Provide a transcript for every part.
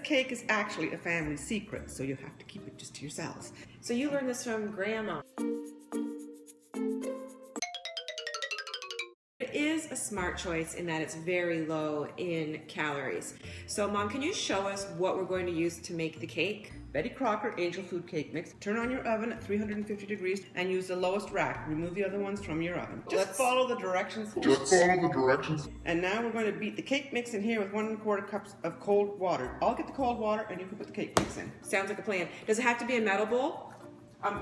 cake is actually a family secret, so you have to keep it just to yourselves. So you learned this from Grandma. It is a smart choice in that it's very low in calories. So Mom, can you show us what we're going to use to make the cake? Betty Crocker Angel Food Cake Mix. Turn on your oven at 350 degrees and use the lowest rack. Remove the other ones from your oven. Just follow the directions. And now we're going to beat the cake mix in here with 1 1/4 cups of cold water. I'll get the cold water and you can put the cake mix in. Sounds like a plan. Does it have to be a metal bowl?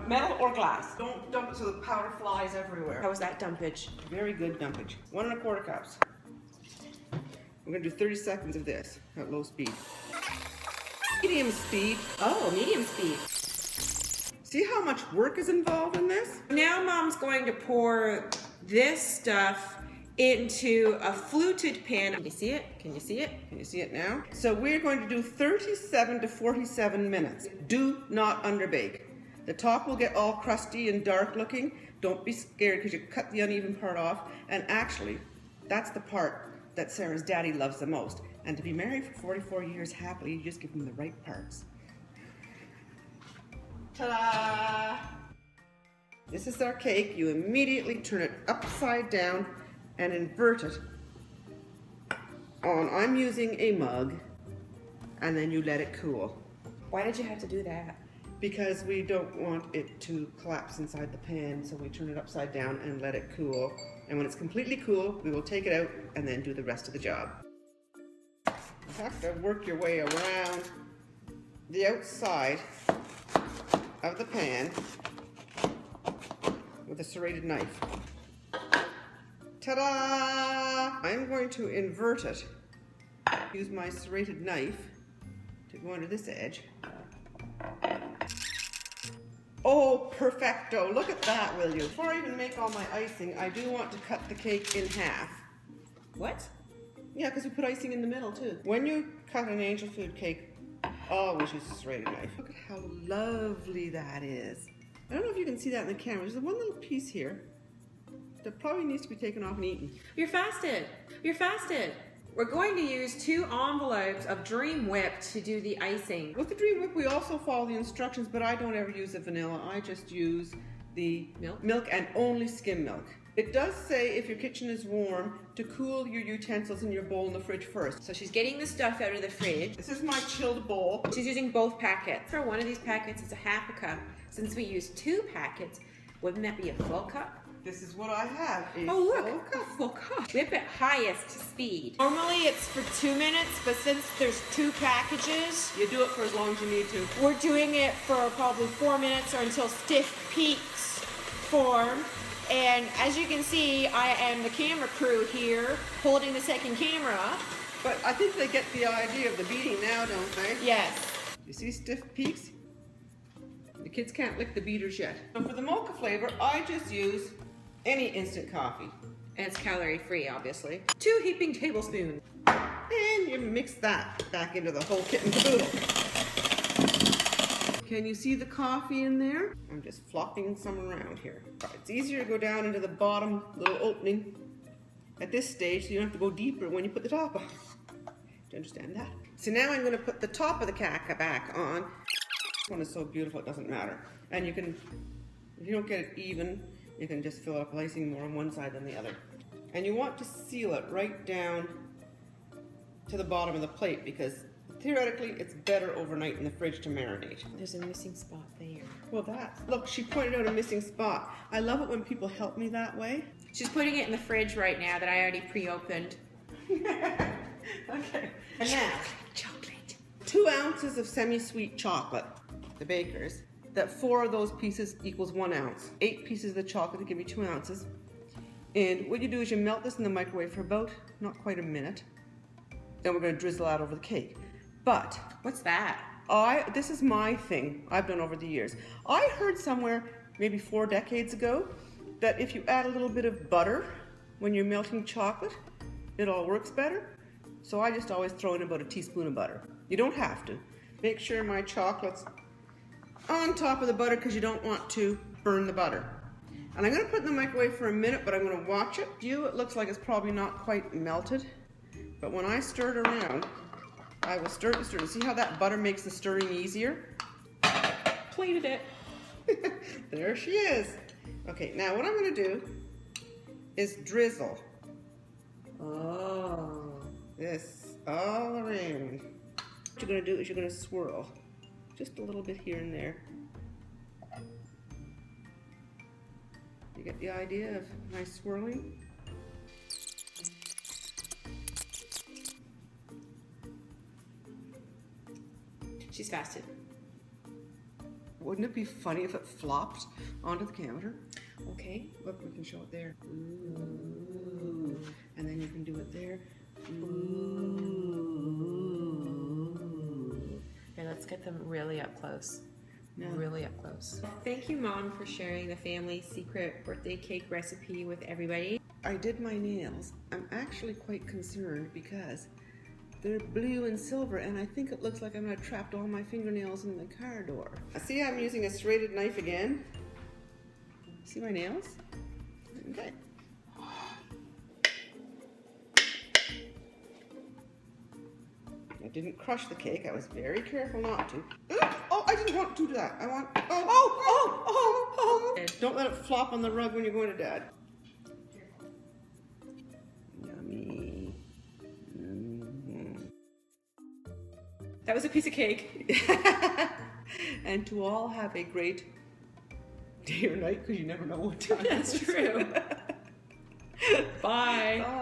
Metal or glass? Don't dump it so the powder flies everywhere. How was that dumpage? Very good dumpage. 1 1/4 cups. We're going to do 30 seconds of this at low speed. Medium speed. Oh, medium speed. See how much work is involved in this? Now Mom's going to pour this stuff into a fluted pan. Can you see it? Can you see it? Can you see it now? So we're going to do 37 to 47 minutes. Do not underbake. The top will get all crusty and dark looking. Don't be scared because you cut the uneven part off. And actually, that's the part that Sarah's daddy loves the most. And to be married for 44 years happily, you just give him the right parts. Ta-da! This is our cake. You immediately turn it upside down and invert it on, I'm using a mug, and then you let it cool. Why did you have to do that? Because we don't want it to collapse inside the pan, so we turn it upside down and let it cool. And when it's completely cool, we will take it out and then do the rest of the job. You have to work your way around the outside of the pan with a serrated knife. Ta-da! I'm going to invert it. Use my serrated knife to go under this edge. Oh, perfecto. Look at that, will you? Before I even make all my icing, I do want to cut the cake in half. What? Yeah, because we put icing in the middle, too. When you cut an angel food cake, always use a serrated knife. Look at how lovely that is. I don't know if you can see that in the camera. There's one little piece here that probably needs to be taken off and eaten. You're fasted. You're fasted. We're going to use 2 envelopes of Dream Whip to do the icing. With the Dream Whip, we also follow the instructions, but I don't ever use the vanilla. I just use the milk and only skim milk. It does say if your kitchen is warm to cool your utensils in your bowl in the fridge first. So she's getting the stuff out of the fridge. This is my chilled bowl. She's using both packets. For one of these packets, it's a ½ a cup. Since we use 2 packets, wouldn't that be a full cup? This is what I have. Oh look, a full cup. Whip at highest speed. Normally it's for 2 minutes, but since there's 2 packages, you do it for as long as you need to. We're doing it for probably 4 minutes or until stiff peaks form. And as you can see, I am the camera crew here, holding the second camera. But I think they get the idea of the beating now, don't they? Yes. You see stiff peaks? The kids can't lick the beaters yet. So for the mocha flavor, I just use any instant coffee. And it's calorie free, obviously. 2 heaping tablespoons. And you mix that back into the whole kit and caboodle. Can you see the coffee in there? I'm just flopping some around here. It's easier to go down into the bottom little opening at this stage, so you don't have to go deeper when you put the top on. Do you understand that? So now I'm going to put the top of the caca back on. This one is so beautiful it doesn't matter. And you can, if you don't get it even, you can just fill it up with icing more on one side than the other. And you want to seal it right down to the bottom of the plate because theoretically it's better overnight in the fridge to marinate. There's a missing spot there. Well, look, she pointed out a missing spot. I love it when people help me that way. She's putting it in the fridge right now that I already pre-opened. Okay. And now, chocolate. 2 ounces of semi-sweet chocolate, the Baker's. That 4 of those pieces equals 1 ounce. 8 pieces of the chocolate to give me 2 ounces. And what you do is you melt this in the microwave for about, not quite a minute. Then we're going to drizzle out over the cake. But what's that? This is my thing I've done over the years. I heard somewhere, maybe 4 decades ago, that if you add a little bit of butter when you're melting chocolate, it all works better. So I just always throw in about a teaspoon of butter. You don't have to. Make sure my chocolate's on top of the butter because you don't want to burn the butter. And I'm going to put it in the microwave for a minute, but I'm going to watch it. It looks like it's probably not quite melted. But when I stir it around, I will stir it and stir it. See how that butter makes the stirring easier? Plated it. There she is. Okay, now what I'm going to do is drizzle. Oh, this all around. What you're going to do is you're going to swirl just a little bit here and there. You get the idea of my swirling? She's fasted. Wouldn't it be funny if it flopped onto the counter? Okay. Look, we can show it there. Ooh. And then you can do it there. Ooh. Okay, let's get them really up close. Yeah. Really up close. Thank you, Mom, for sharing the family secret birthday cake recipe with everybody. I did my nails. I'm actually quite concerned because they're blue and silver, and I think it looks like I'm gonna trap all my fingernails in the car door. See, I'm using a serrated knife again. See my nails? Okay. I didn't crush the cake. I was very careful not to. Oh, I didn't want to do that. I want, oh. Don't let it flop on the rug when you're going to Dad. Yummy. That was a piece of cake. And to all have a great day or night, because you never know what time. That's true. Bye. Bye.